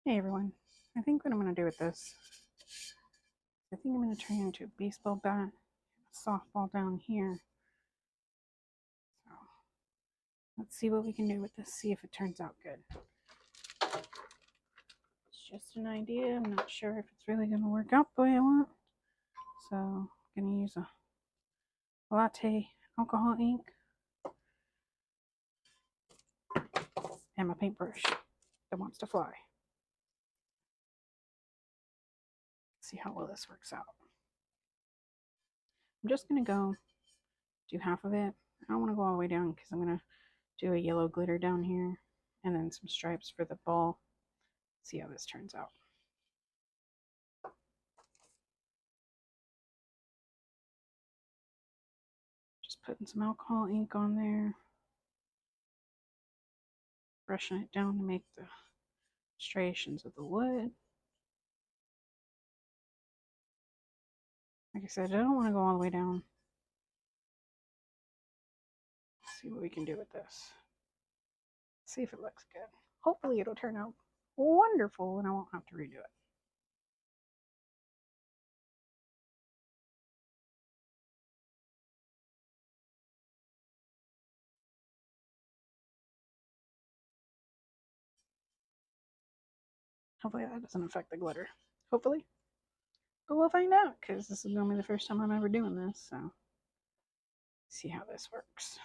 Hey everyone, I think what I'm going to do with this, I think I'm going to turn it into a baseball bat, a softball down here. So let's see what we can do with this, see if it turns out good. It's just an idea, I'm not sure if it's really going to work out the way I want. So I'm going to use a latte alcohol ink and my paintbrush that wants to fly. Let's see how well this works out. I'm just going to go do half of it. I don't want to go all the way down because I'm going to do a yellow glitter down here and then some stripes for the ball. See how this turns out. Just putting some alcohol ink on there, brushing it down to make the striations of the wood. Like I said, I don't want to go all the way down. Let's see what we can do with this. See if it looks good. Hopefully it'll turn out wonderful and I won't have to redo it. Hopefully that doesn't affect the glitter. Hopefully. But we'll find out because this is going to be the first time I'm ever doing this. So see how this works.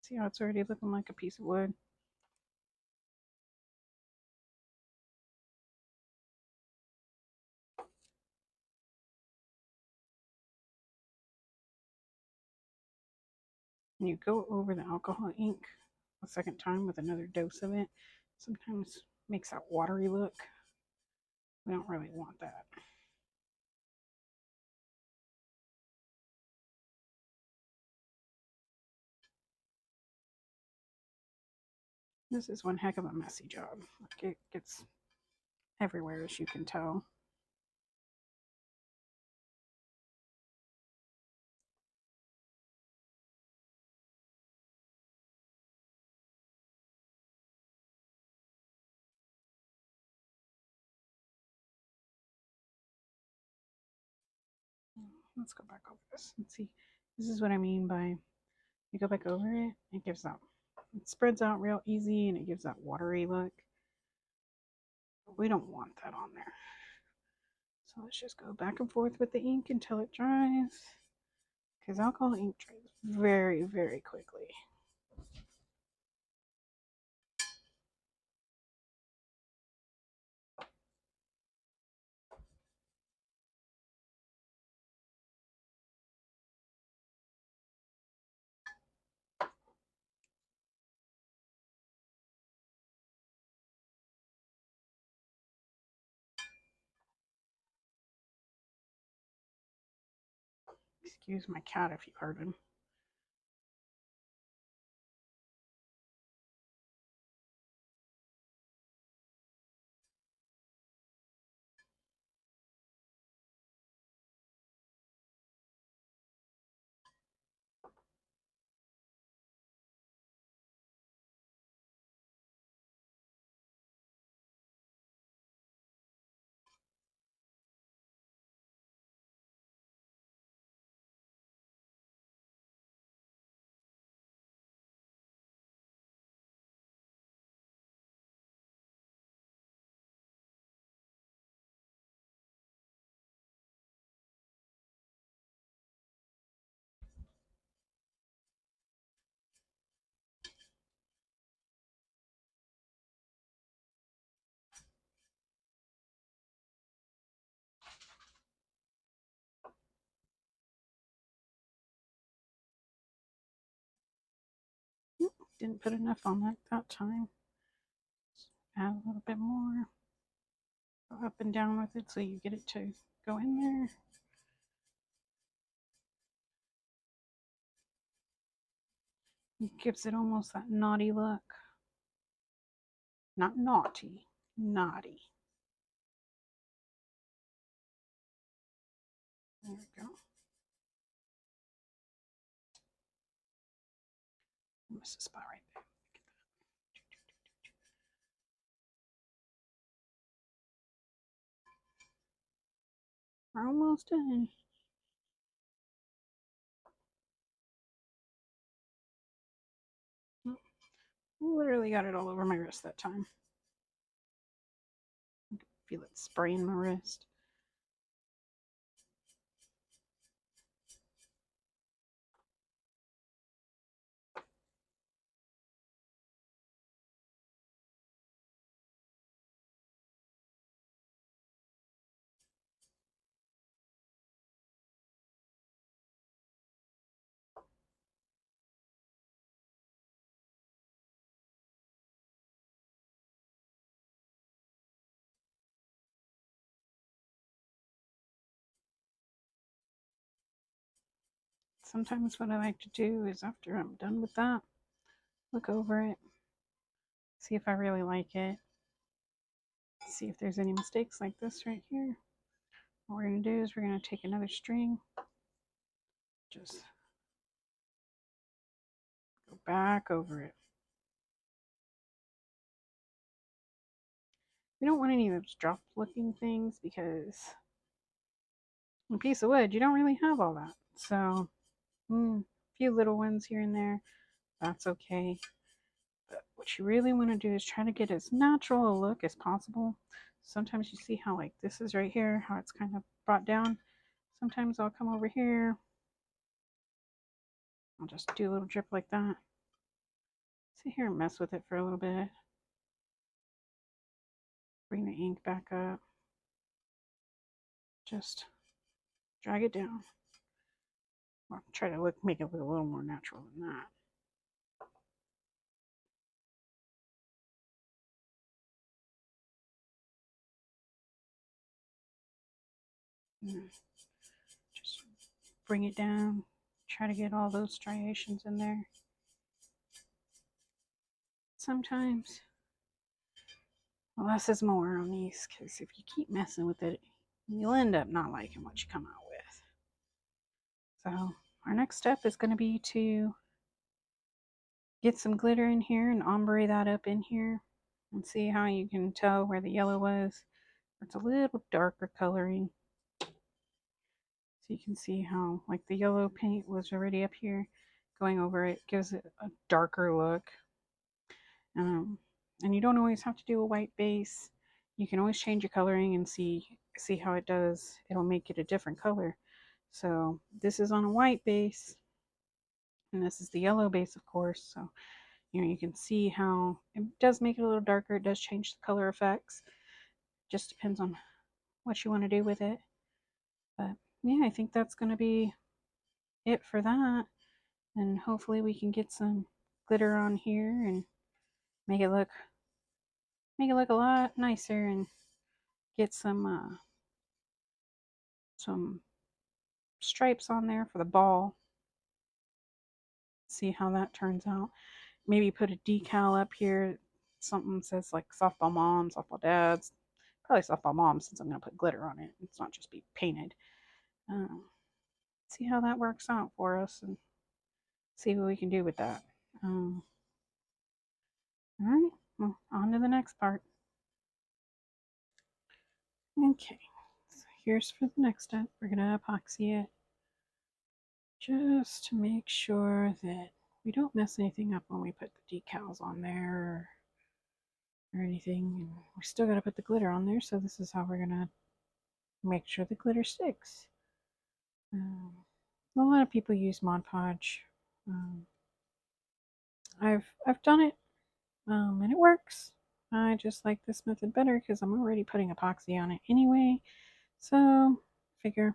See how it's already looking like a piece of wood. And you go over the alcohol ink a second time with another dose of it. Sometimes makes that watery look. We don't really want that. This is one heck of a messy job. Like it gets everywhere, as you can tell. Let's go back over this and see. This is what I mean by you go back over it, it gives that, it spreads out real easy and it gives that watery look. We don't want that on there. So let's just go back and forth with the ink until it dries. Because alcohol ink dries very, very quickly. Excuse my cat if you heard him. Didn't put enough on that time. Add a little bit more. Go up and down with it so you get it to go in there. It gives it almost that naughty look. Not naughty, naughty. There we go. Miss a spot right there. We're almost done. Literally got it all over my wrist that time. Feel it spraying my wrist. Sometimes what I like to do is after I'm done with that, look over it, see if I really like it, see if there's any mistakes like this right here. What we're going to do is we're going to take another string, just go back over it. We don't want any of those drop looking things because on a piece of wood you don't really have all that. So a few little ones here and there, that's okay. But what you really want to do is try to get as natural a look as possible. Sometimes you see how like this is right here, how it's kind of brought down. Sometimes I'll come over here, I'll just do a little drip like that. Sit here and mess with it for a little bit. Bring the ink back up. Just drag it down. Or try to make it look a little more natural than that. Just bring it down. Try to get all those striations in there. Sometimes less is more on these, because if you keep messing with it, you'll end up not liking what you come out with. So our next step is going to be to get some glitter in here and ombre that up in here and see how you can tell where the yellow was. It's a little darker coloring. So you can see how like the yellow paint was already up here. Going over it gives it a darker look. And you don't always have to do a white base. You can always change your coloring and see how it does. It'll make it a different color. So this is on a white base, and this is the yellow base, of course. So you can see how it does make it a little darker. It does change the color effects. Just depends on what you want to do with it. But yeah, I think that's going to be it for that. And hopefully we can get some glitter on here and make it look a lot nicer and get some stripes on there for the ball. See how that turns out. Maybe put a decal up here. Something says like softball moms, softball dads. Probably softball moms since I'm going to put glitter on it. It's not just be painted. See how that works out for us and see what we can do with that. All right, well, on to the next part. Okay, so here's for the next step. We're going to epoxy it just to make sure that we don't mess anything up when we put the decals on there or anything. And we still got to put the glitter on there, so this is how we're going to make sure the glitter sticks. A lot of people use Mod Podge. I've done it, and it works. I just like this method better because I'm already putting epoxy on it anyway. So figure,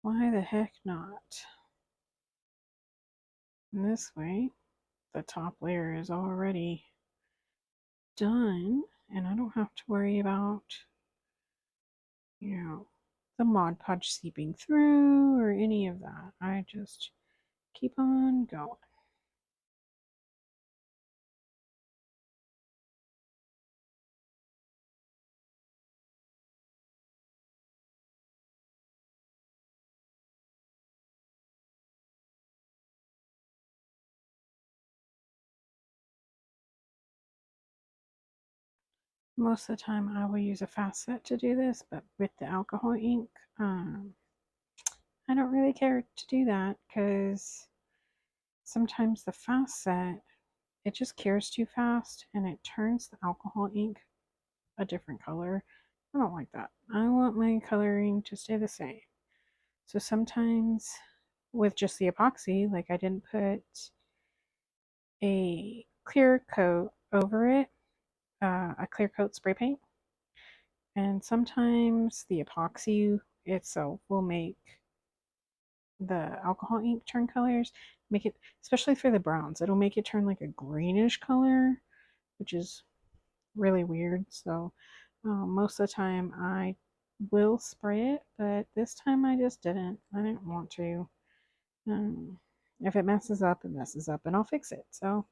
why the heck not? And this way, the top layer is already done, and I don't have to worry about, the Mod Podge seeping through or any of that. I just keep on going. Most of the time I will use a fast set to do this, but with the alcohol ink, I don't really care to do that because sometimes the fast set, it just cures too fast and it turns the alcohol ink a different color. I don't like that. I want my coloring to stay the same. So sometimes with just the epoxy, like I didn't put a clear coat over it, a clear coat spray paint. And sometimes the epoxy itself will make the alcohol ink turn colors, make it, especially for the browns, it'll make it turn like a greenish color, which is really weird. So most of the time I will spray it, but this time I just didn't. I didn't want to. Um, if it messes up, it messes up, and I'll fix it. So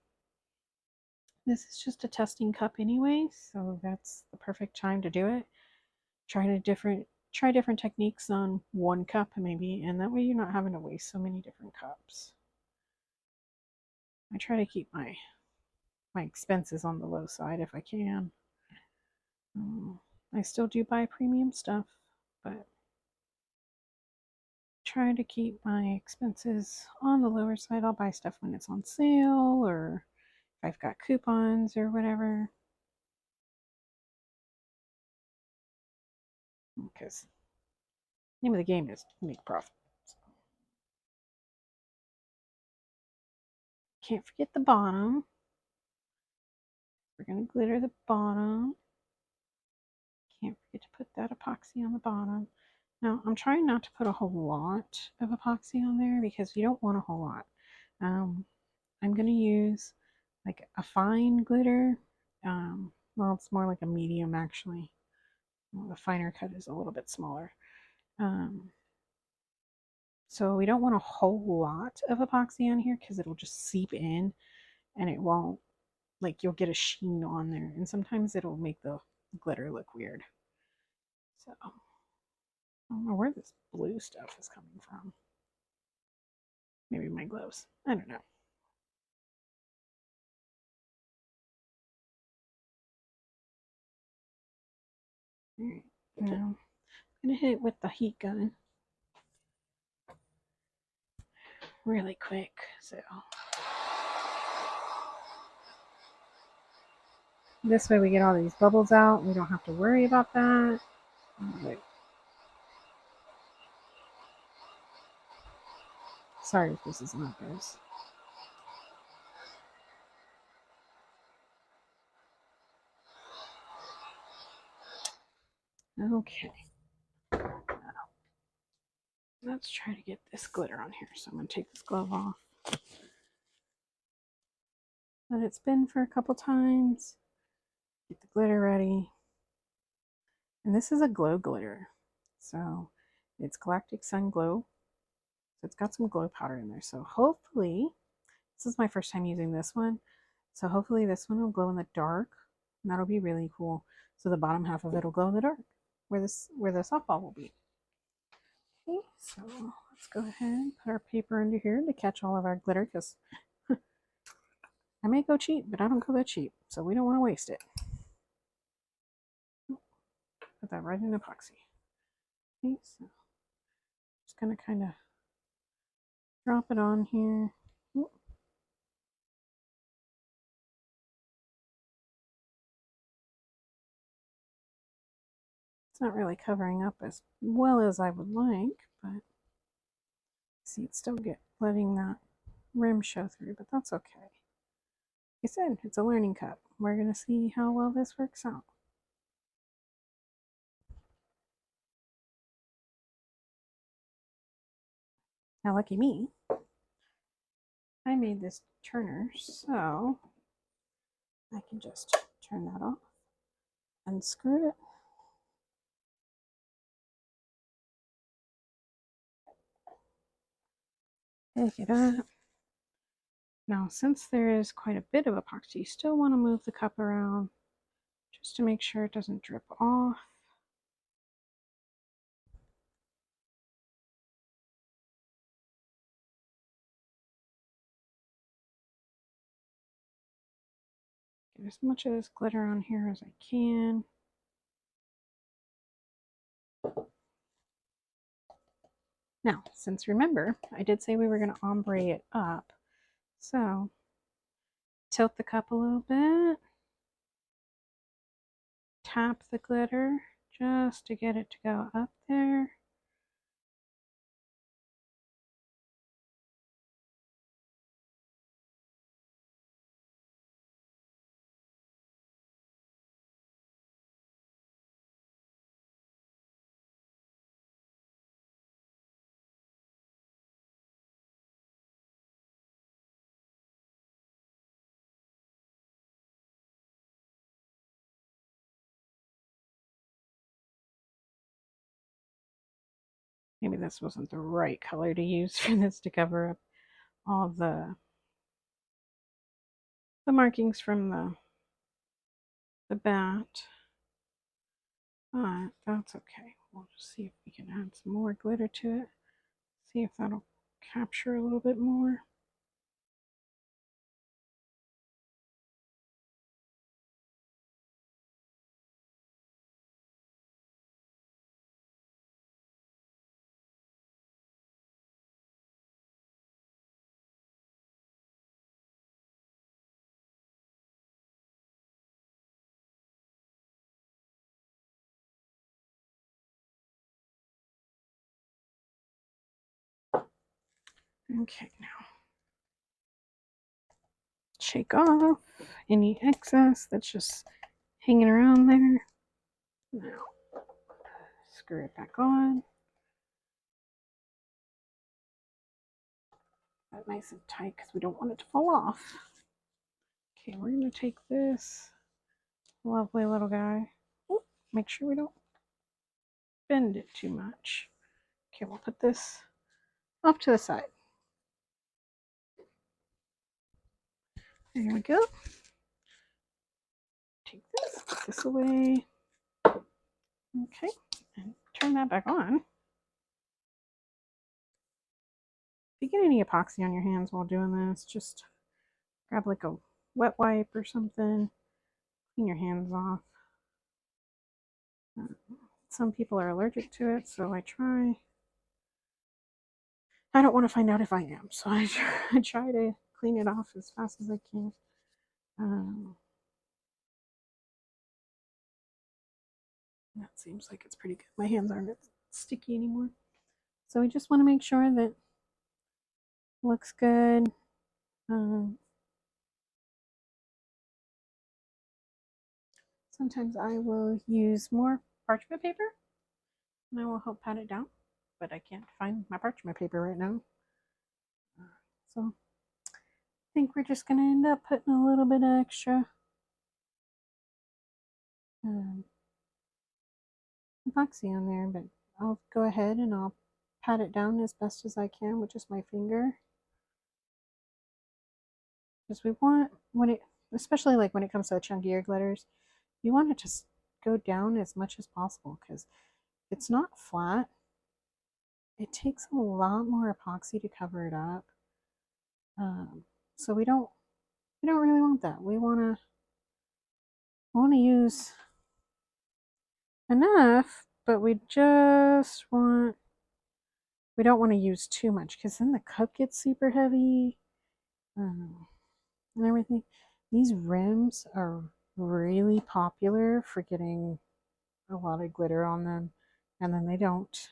this is just a testing cup anyway, so that's the perfect time to do it. Try different techniques on one cup maybe, and that way you're not having to waste so many different cups. I try to keep my expenses on the low side if I can. I still do buy premium stuff, but try to keep my expenses on the lower side. I'll buy stuff when it's on sale or if I've got coupons or whatever. Because the name of the game is to make profit. So, can't forget the bottom. We're going to glitter the bottom. Can't forget to put that epoxy on the bottom. Now, I'm trying not to put a whole lot of epoxy on there because you don't want a whole lot. I'm going to use like a fine glitter. Well, it's more like a medium actually. Well, the finer cut is a little bit smaller. Um, so we don't want a whole lot of epoxy on here because it'll just seep in and it won't, like you'll get a sheen on there. And sometimes it'll make the glitter look weird. So I don't know where this blue stuff is coming from. Maybe my gloves. I don't know. All right. Now I'm going to hit it with the heat gun really quick. So this way we get all these bubbles out. We don't have to worry about that. Right. Sorry if this is not good. Okay. Let's try to get this glitter on here. So I'm going to take this glove off. Let it spin for a couple times. Get the glitter ready. And this is a glow glitter. So it's Galactic Sun Glow. So it's got some glow powder in there. So hopefully, this is my first time using this one. So hopefully this one will glow in the dark. And that'll be really cool. So the bottom half of it will glow in the dark. Where the softball will be. Okay, so let's go ahead and put our paper under here to catch all of our glitter because I may go cheap, but I don't go that cheap. So we don't want to waste it. Put that right in epoxy. Okay, so just gonna kind of drop it on here. It's not really covering up as well as I would like, but see, it's still letting that rim show through, but that's okay. Like I said, it's a learning cup. We're gonna see how well this works out. Now, lucky me, I made this turner, so I can just turn that off, unscrew it. Pick it up. Now, since there is quite a bit of epoxy, you still want to move the cup around just to make sure it doesn't drip off. Get as much of this glitter on here as I can. Now, since remember, I did say we were going to ombre it up. So, tilt the cup a little bit. Tap the glitter just to get it to go up there. Maybe this wasn't the right color to use for this to cover up all the markings from the bat. But that's okay. We'll just see if we can add some more glitter to it. See if that'll capture a little bit more. Okay, now shake off any excess that's just hanging around there. Now, screw it back on. That nice and tight because we don't want it to fall off. Okay, we're going to take this lovely little guy. Ooh, make sure we don't bend it too much. Okay, we'll put this off to the side. There we go. Take this, put this away. Okay, and turn that back on. If you get any epoxy on your hands while doing this, just grab like a wet wipe or something, clean your hands off. Some people are allergic to it, so I don't want to find out if I am, so I try to clean it off as fast as I can. That seems like it's pretty good. My hands aren't sticky anymore. So we just want to make sure that it looks good. Sometimes I will use more parchment paper and I will help pat it down, but I can't find my parchment paper right now. So I think we're just going to end up putting a little bit of extra epoxy on there, but I'll go ahead and I'll pat it down as best as I can with just my finger. Because we want, especially like when it comes to chunkier glitters, you want it to go down as much as possible because if it's not flat, it takes a lot more epoxy to cover it up. So we don't really want that. We want to use enough, but we don't want to use too much because then the cup gets super heavy and everything. These rims are really popular for getting a lot of glitter on them, and then they don't.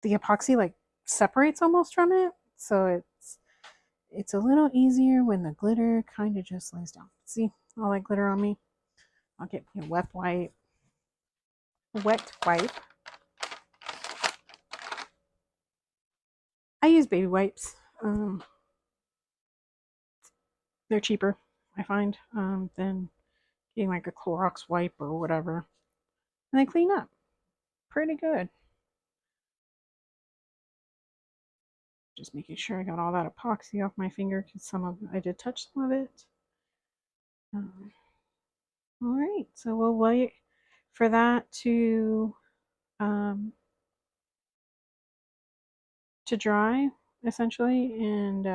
The epoxy like separates almost from it, so it's a little easier when the glitter kind of just lays down. See all that glitter on me? I'll get a wet wipe. I use baby wipes. They're cheaper, I find, than getting like a Clorox wipe or whatever. And they clean up pretty good. Just making sure I got all that epoxy off my finger because I did touch some of it. All right, so we'll wait for that to dry essentially, and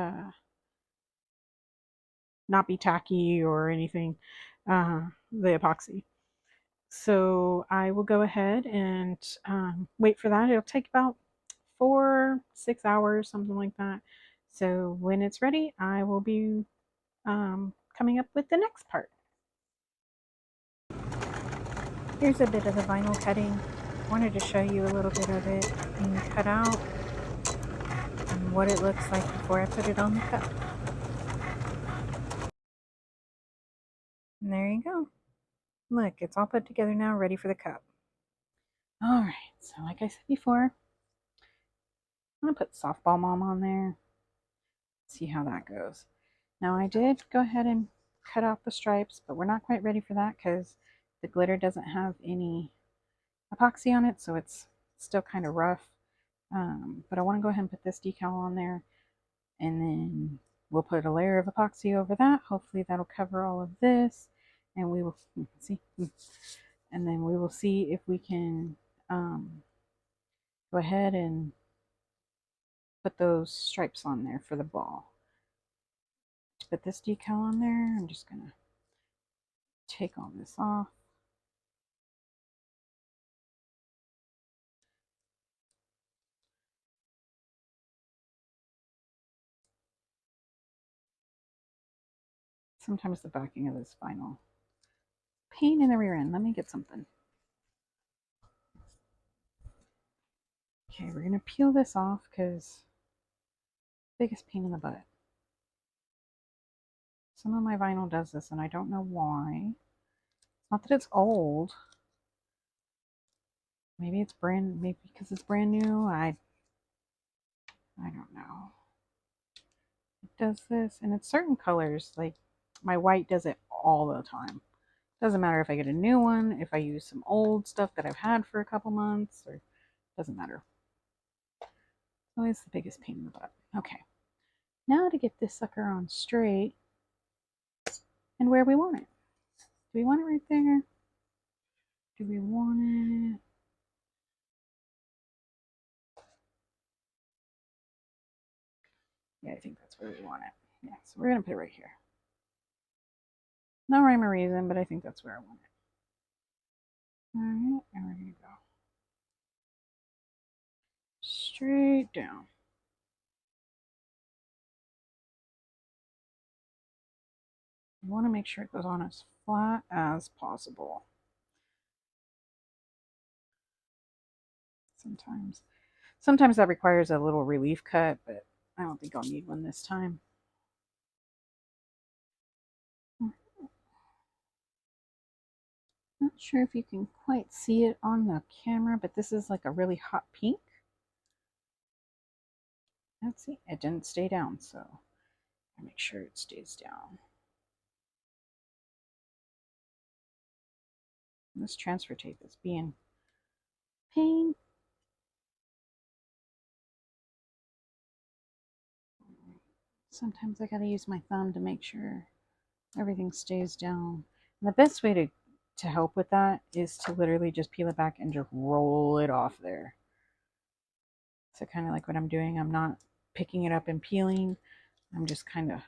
not be tacky or anything, the epoxy. So I will go ahead and wait for that. It'll take about 4-6 hours, something like that. So when it's ready, I will be coming up with the next part. Here's a bit of the vinyl cutting. I wanted to show you a little bit of it being cut out and what it looks like before I put it on the cup. And there you go. Look, it's all put together now, ready for the cup. All right, so like I said before, I'm going to put softball mom on there. See how that goes. Now I did go ahead and cut out the stripes, but we're not quite ready for that because the glitter doesn't have any epoxy on it, so it's still kind of rough. But I want to go ahead and put this decal on there, and then we'll put a layer of epoxy over that. Hopefully that'll cover all of this, and we will see. And then we will see if we can go ahead and put those stripes on there for the ball. To put this decal on there, I'm just gonna take all this off. Sometimes the backing of this vinyl pain in the rear end. Let me get something. Okay, we're gonna peel this off because biggest pain in the butt. Some of my vinyl does this and I don't know why. It's not that it's old. Maybe it's maybe because it's brand new. I don't know. It does this, and it's certain colors. Like my white does it all the time. Doesn't matter if I get a new one, if I use some old stuff that I've had for a couple months, or doesn't matter. Always the biggest pain in the butt. Okay, now to get this sucker on straight and where we want it. Do we want it right there? Do we want it? Yeah, I think that's where we want it. Yeah, so we're gonna put it right here. No rhyme or reason, but I think that's where I want it. Alright, and we're gonna go straight down. You want to make sure it goes on as flat as possible. Sometimes that requires a little relief cut, but I don't think I'll need one this time. Not sure if you can quite see it on the camera, but this is like a really hot pink. Let's see, it didn't stay down, so I make sure it stays down. This transfer tape is being pain. Sometimes I gotta use my thumb to make sure everything stays down. And the best way to help with that is to literally just peel it back and just roll it off there. So kind of like what I'm doing, I'm not picking it up and peeling. I'm just kind of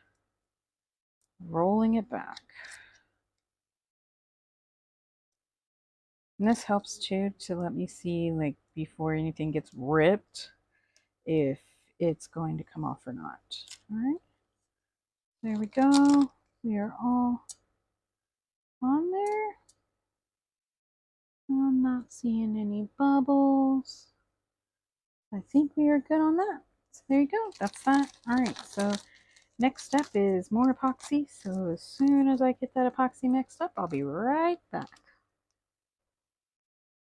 rolling it back. And this helps too to let me see, like, before anything gets ripped, if it's going to come off or not. All right, there we go. We are all on there. I'm not seeing any bubbles. I think we are good on that. So there you go. That's that. All right, so next step is more epoxy. So as soon as I get that epoxy mixed up, I'll be right back.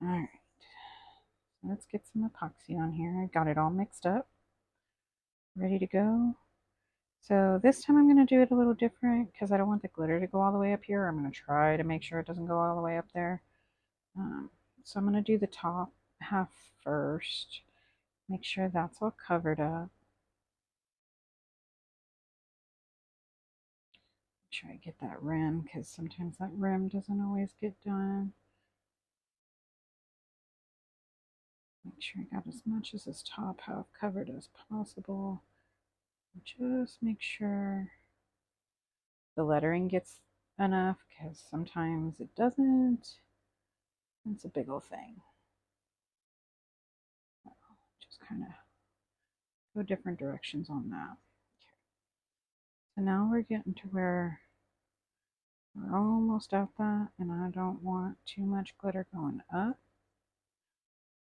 All right, let's get some epoxy on here. I got it all mixed up, ready to go. So this time I'm going to do it a little different because I don't want the glitter to go all the way up here. I'm going to try to make sure it doesn't go all the way up there. So I'm going to do the top half first. Make sure that's all covered up. Make sure I get that rim because sometimes that rim doesn't always get done. Make sure I got as much as this top half covered as possible. Just make sure the lettering gets enough, because sometimes it doesn't. It's a big old thing. Just kind of go different directions on that. Okay. So now we're getting to where we're almost at that, and I don't want too much glitter going up.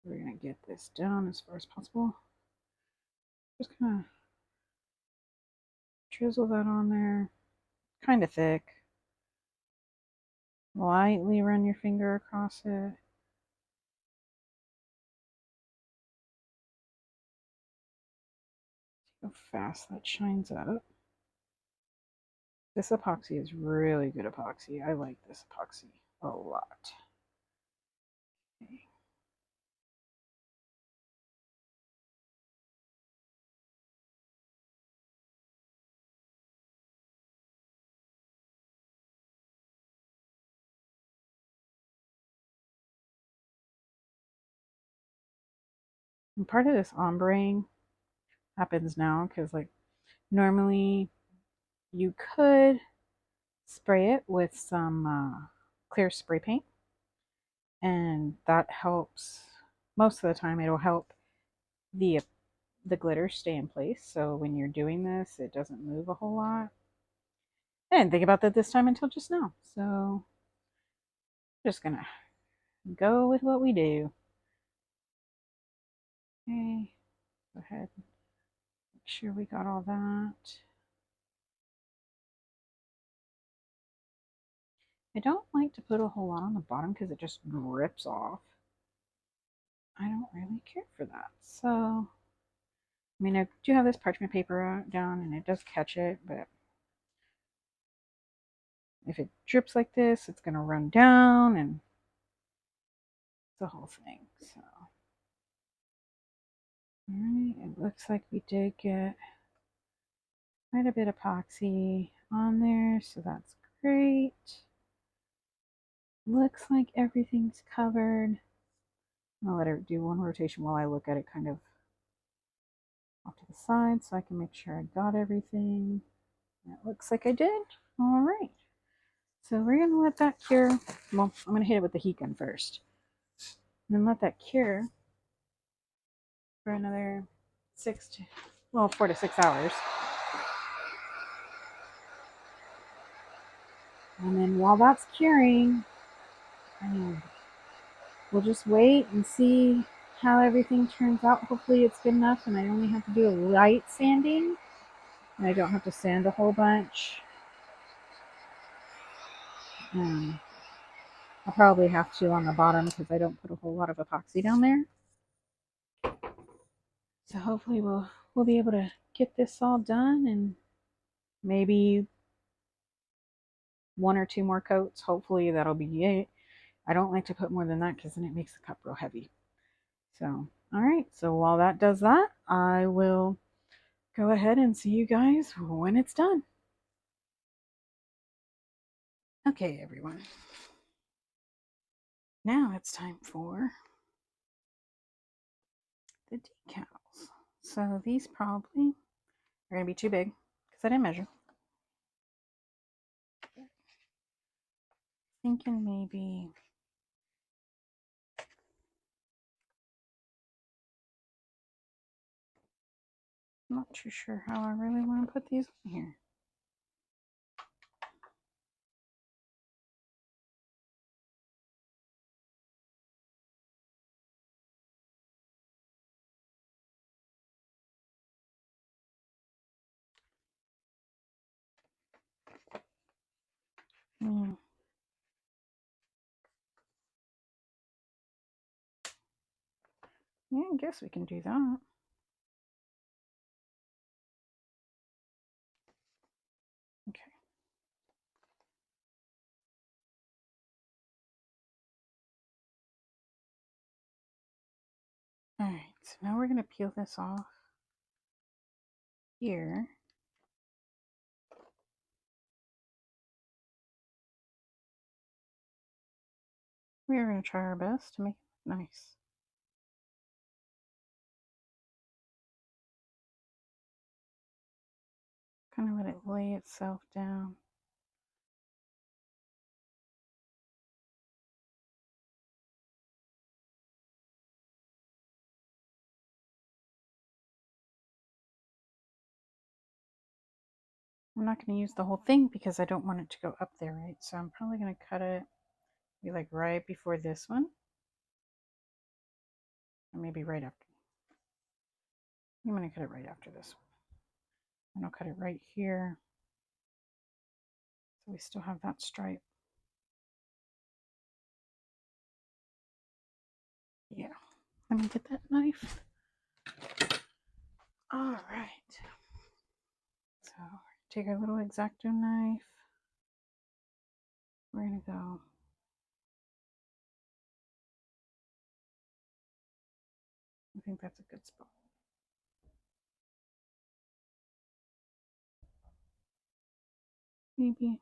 We're going to get this down as far as possible. Just kind of drizzle that on there. Kind of thick. Lightly run your finger across it. See how fast that shines up. This epoxy is really good epoxy. I like this epoxy a lot. Okay. And part of this ombreing happens now because, like, normally you could spray it with some clear spray paint, and that helps. Most of the time, it'll help the the glitter stay in place. So when you're doing this, it doesn't move a whole lot. I didn't think about that this time until just now. So just gonna go with what we do. Okay, go ahead. Make sure we got all that. I don't like to put a whole lot on the bottom because it just drips off. I don't really care for that. So, I mean, I do have this parchment paper down and it does catch it, but if it drips like this, it's going to run down and it's a whole thing. So, alright, it looks like we did get quite a bit of epoxy on there, so that's great. Looks like everything's covered. I'll let it do one rotation while I look at it kind of off to the side so I can make sure I got everything. That looks like I did. All right. So we're going to let that cure. Well, I'm going to hit it with the heat gun first. And then let that cure for another 4 to 6 hours. And then while that's curing, we'll just wait and see how everything turns out. Hopefully it's good enough and I only have to do a light sanding. And I don't have to sand a whole bunch. I'll probably have to on the bottom because I don't put a whole lot of epoxy down there. So hopefully we'll be able to get this all done and maybe 1 or 2 more coats. Hopefully that'll be it. I don't like to put more than that because then it makes the cup real heavy. So, all right. So while that does that, I will go ahead and see you guys when it's done. Okay, everyone. Now it's time for the decals. So these probably are going to be too big because I didn't measure. Thinking maybe I'm not too sure how I really want to put these in here. Yeah, I guess we can do that. Okay. Alright, so now we're going to peel this off here. We're going to try our best to make it nice. Kind of let it lay itself down. I'm not going to use the whole thing because I don't want it to go up there, right? So I'm probably going to cut it be like right before this one. Or maybe right after. I'm going to cut it right after this one. And I'll cut it right here. So we still have that stripe. Yeah. Let me get that knife. All right. So take our little X-Acto knife. We're going to go I think that's a good spot. Maybe.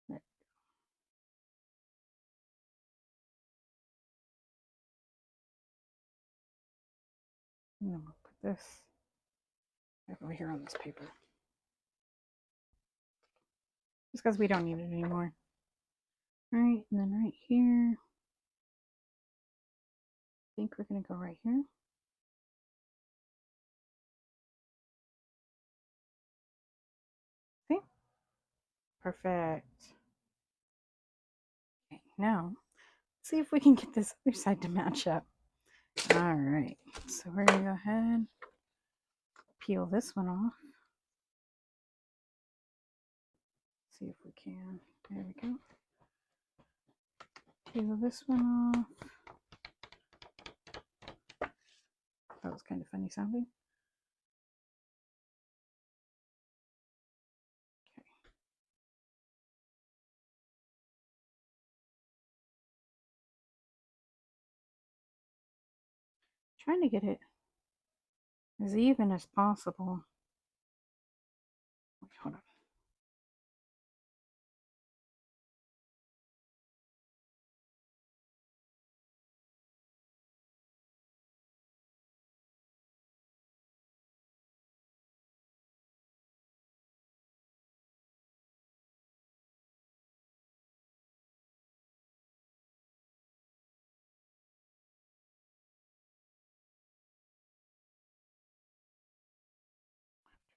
There. And then we'll put this back over here on this paper. Just because we don't need it anymore. All right, and then right here, I think we're going to go right here. See? Perfect. Okay, now, let's see if we can get this other side to match up. All right, so we're going to go ahead, peel this one off. See if we can. There we go. Peel this one off. That was kind of funny sounding. Okay. Trying to get it as even as possible. Wait, hold on.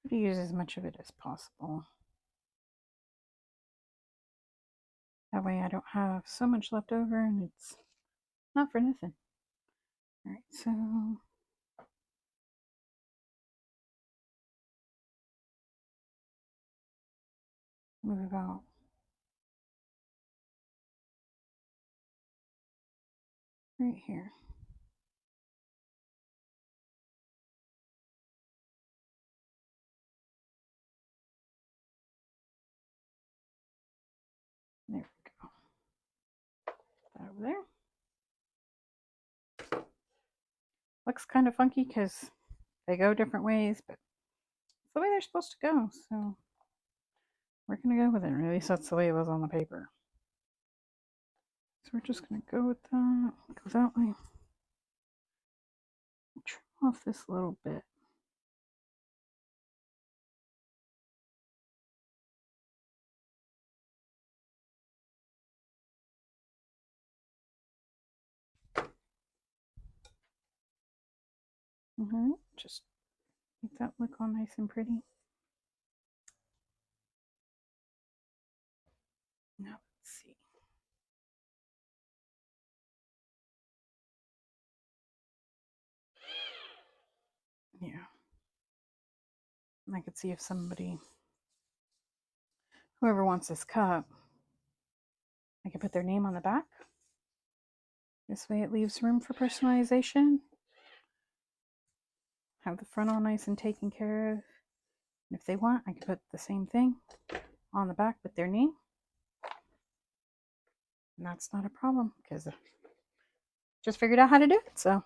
Try to use as much of it as possible. That way I don't have so much left over and it's not for nothing. Alright, so move about right here. There we go. Put that over there. Looks kind of funky because they go different ways, but it's the way they're supposed to go, so we're going to go with it. Or at least that's the way it was on the paper. So we're just going to go with that. Go that way. Trim off this little bit. Alright, just make that look all nice and pretty. Now let's see. Yeah. And I could see if somebody, whoever wants this cup, I could put their name on the back. This way it leaves room for personalization. Have the front all nice and taken care of. And if they want, I could put the same thing on the back with their name. And that's not a problem because I just figured out how to do it. So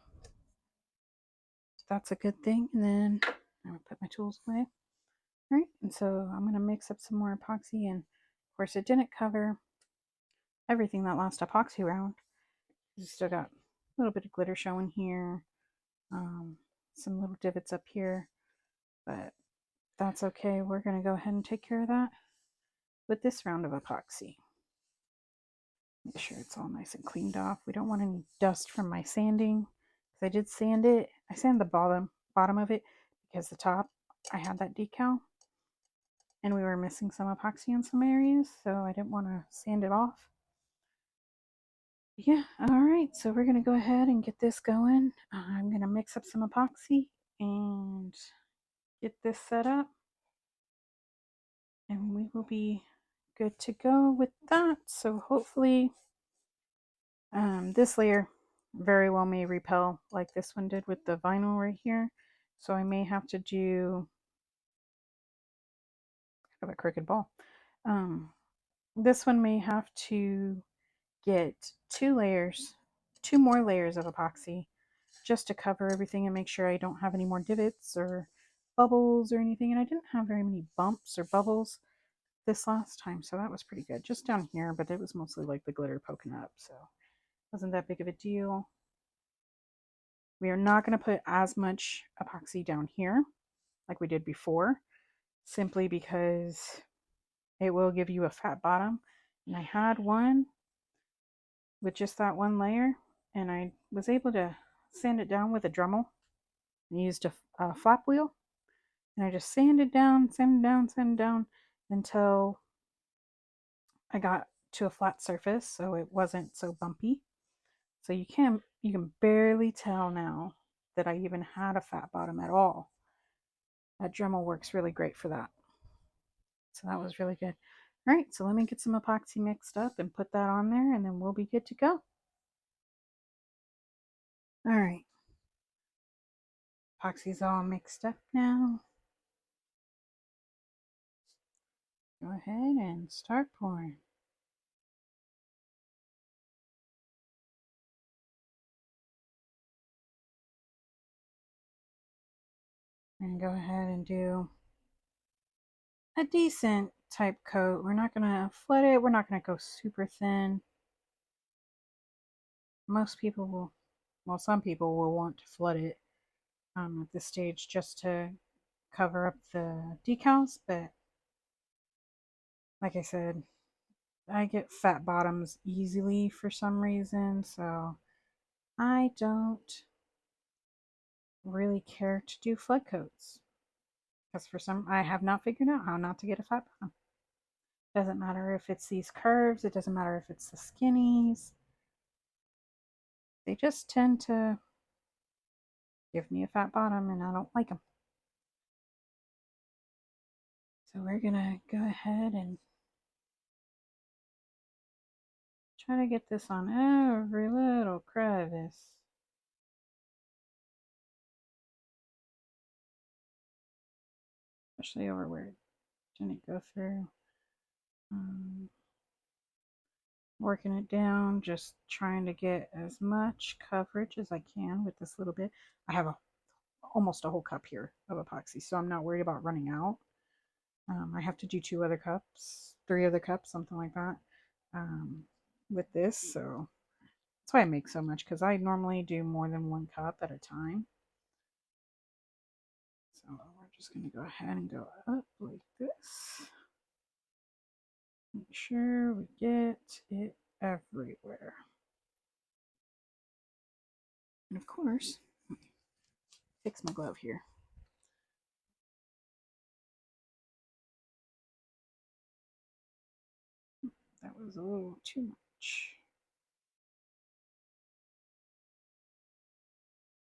that's a good thing. And then I'm going to put my tools away. All right, and so I'm going to mix up some more epoxy. And of course, it didn't cover everything that last epoxy round. You still got a little bit of glitter showing here. some little divots up here, but that's okay. We're going to go ahead and take care of that with this round of epoxy. Make sure it's all nice and cleaned off. We don't want any dust from my sanding, because I did sand it. I sanded the bottom of it because the top, I had that decal and we were missing some epoxy in some areas, so I didn't want to sand it off. Yeah, all right, so we're going to go ahead and get this going. I'm going to mix up some epoxy and get this set up, and we will be good to go with that. So hopefully this layer very well may repel like this one did with the vinyl right here. So I may have to do kind of a crooked ball. This one may have to get two more layers of epoxy just to cover everything and make sure I don't have any more divots or bubbles or anything. And I didn't have very many bumps or bubbles this last time, so that was pretty good. Just down here, but it was mostly like the glitter poking up, so it wasn't that big of a deal. We are not going to put as much epoxy down here like we did before, simply because it will give you a fat bottom. And I had one with just that one layer, and I was able to sand it down with a Dremel and used a flap wheel. And I just sanded down, sanded down, sanded down until I got to a flat surface, so it wasn't so bumpy. So you can barely tell now that I even had a fat bottom at all. That Dremel works really great for that. So that was really good. All right, so let me get some epoxy mixed up and put that on there, and then we'll be good to go. All right, epoxy's all mixed up now. Go ahead and start pouring. And go ahead and do a decent type coat. We're not going to flood it. We're not going to go super thin. Most people will, well, some people will want to flood it at this stage just to cover up the decals. But like I said, I get fat bottoms easily for some reason, so I don't really care to do flood coats. Because I have not figured out how not to get a fat bottom. Doesn't matter if it's these curves, it doesn't matter if it's the skinnies. They just tend to give me a fat bottom and I don't like them. So we're gonna go ahead and try to get this on every little crevice. Especially over where it didn't go through. Working it down, just trying to get as much coverage as I can with this little bit. I have almost a whole cup here of epoxy, so I'm not worried about running out. I have to do 3 other cups, something like that, with this. So that's why I make so much, because I normally do more than 1 cup at a time. So we're just going to go ahead and go up like this. Make sure we get it everywhere. And of course, fix my glove here. That was a little too much.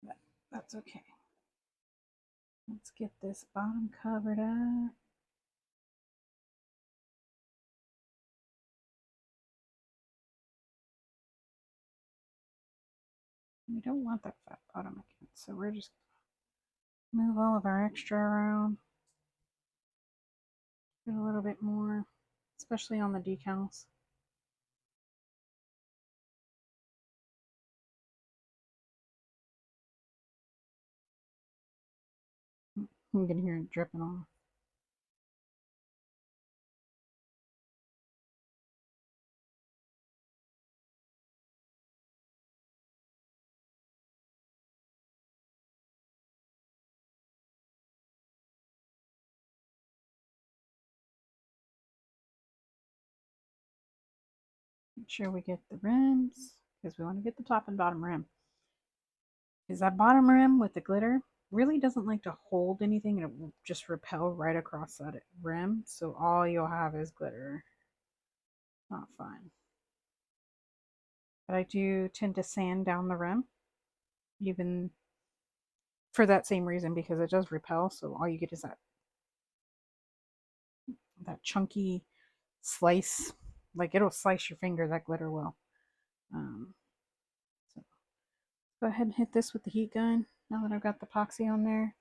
But that's okay. Let's get this bottom covered up. We don't want that fat bottom again, so we're just gonna move all of our extra around. Get a little bit more, especially on the decals. You can hear it dripping off. Make sure we get the rims because we want to get the top and bottom rim. Because that bottom rim with the glitter really doesn't like to hold anything and it will just repel right across that rim. So all you'll have is glitter. Not fun. But I do tend to sand down the rim, even for that same reason, because it does repel. So all you get is that chunky slice. Like it'll slice your finger, that glitter will. So go ahead and hit this with the heat gun now that I've got the epoxy on there.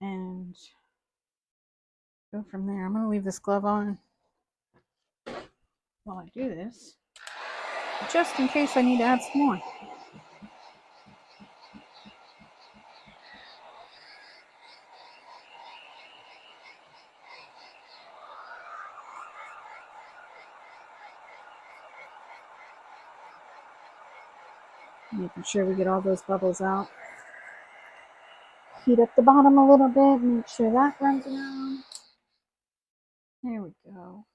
And go from there. I'm going to leave this glove on while I do this, just in case I need to add some more. Making sure we get all those bubbles out. Heat up the bottom a little bit, make sure that runs around. There we go.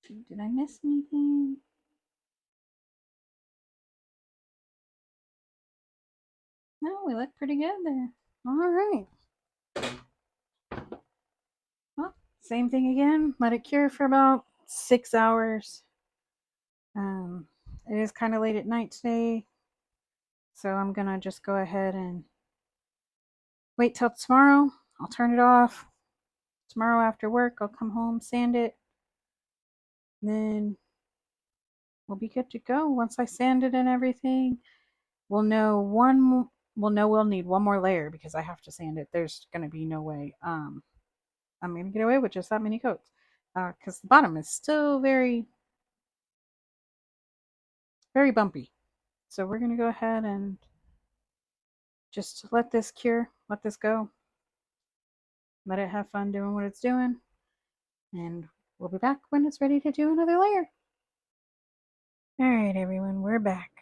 Did I miss anything? No, we look pretty good there. All right. Well, same thing again. Let it cure for about 6 hours. It is kind of late at night today, so I'm gonna just go ahead and wait till tomorrow. I'll turn it off. Tomorrow after work, I'll come home, sand it, then we'll be good to go. Once I sand it and everything, we'll know we'll need one more layer because I have to sand it. There's gonna be no way I'm gonna get away with just that many coats because the bottom is still very, very bumpy. So we're gonna go ahead and just let this cure, let this go, let it have fun doing what it's doing, and we'll be back when it's ready to do another layer. All right, everyone, we're back.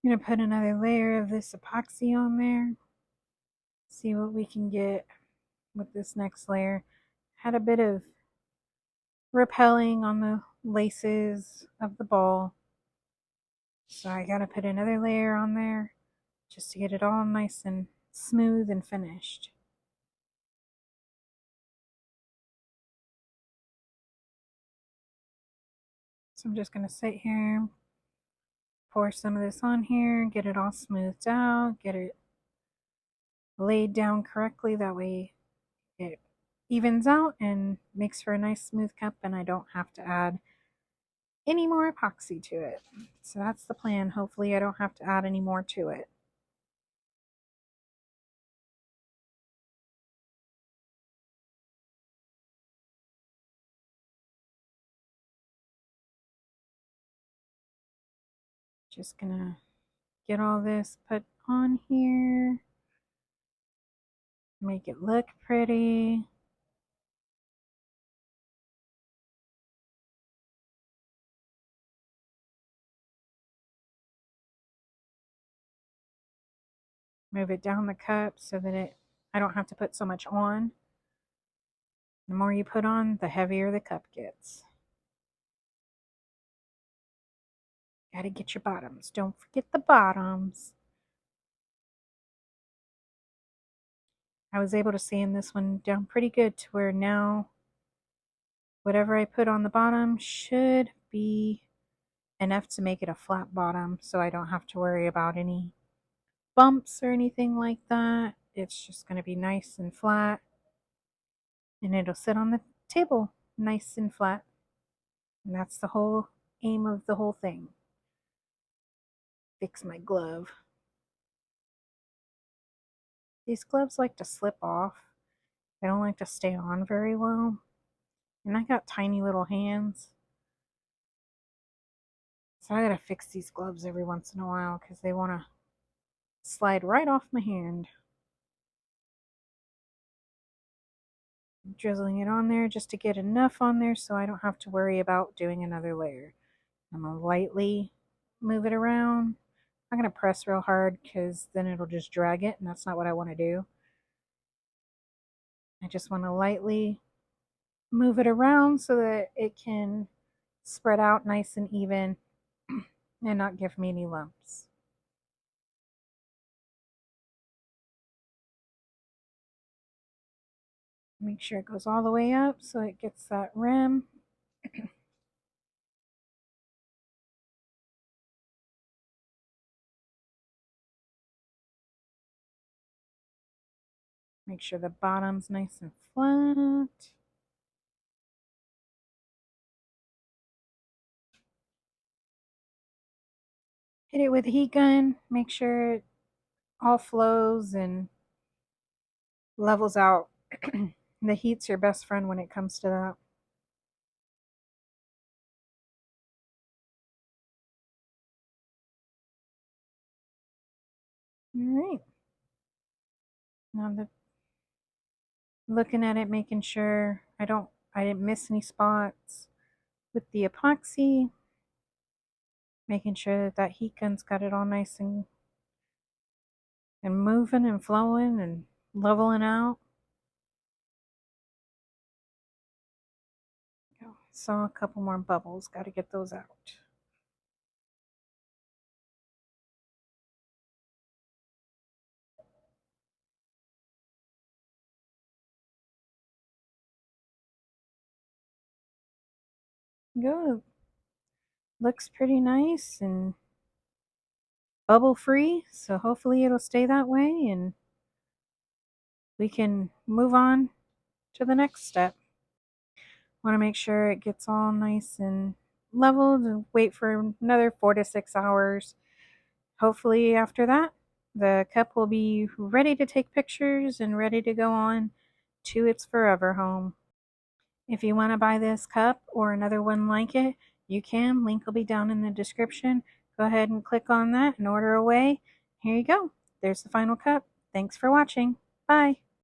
I'm gonna put another layer of this epoxy on there. See what we can get with this next layer. Had a bit of repelling on the laces of the ball, so I gotta put another layer on there just to get it all nice and smooth and finished. So I'm just gonna sit here, pour some of this on here, get it all smoothed out, get it laid down correctly. That way it evens out and makes for a nice smooth cup, and I don't have to add any more epoxy to it. So that's the plan. Hopefully I don't have to add any more to it. Just gonna get all this put on here, make it look pretty. Move it down the cup so that I don't have to put so much on. The more you put on, the heavier the cup gets. Gotta get your bottoms. Don't forget the bottoms. I was able to sand this one down pretty good to where now whatever I put on the bottom should be enough to make it a flat bottom, so I don't have to worry about any bumps or anything like that. It's just going to be nice and flat, and it'll sit on the table nice and flat. And that's the whole aim of the whole thing. Fix my glove. These gloves like to slip off. They don't like to stay on very well. And I got tiny little hands, so I gotta fix these gloves every once in a while because they want to slide right off my hand. I'm drizzling it on there just to get enough on there so I don't have to worry about doing another layer. I'm going to lightly move it around. I'm going to press real hard because then it'll just drag it, and that's not what I want to do. I just want to lightly move it around so that it can spread out nice and even and not give me any lumps. Make sure it goes all the way up so it gets that rim. Make sure the bottom's nice and flat. Hit it with a heat gun. Make sure it all flows and levels out. The heat's your best friend when it comes to that. All right. Now looking at it, making sure I didn't miss any spots with the epoxy. Making sure that heat gun's got it all nice and moving and flowing and leveling out. Saw a couple more bubbles. Got to get those out. Go. Looks pretty nice and bubble free, so hopefully it'll stay that way and we can move on to the next step. Want to make sure it gets all nice and leveled and wait for another 4 to 6 hours. Hopefully after that, the cup will be ready to take pictures and ready to go on to its forever home. If you want to buy this cup or another one like it, you can. Link will be down in the description. Go ahead and click on that and order away. Here you go. There's the final cup. Thanks for watching. Bye.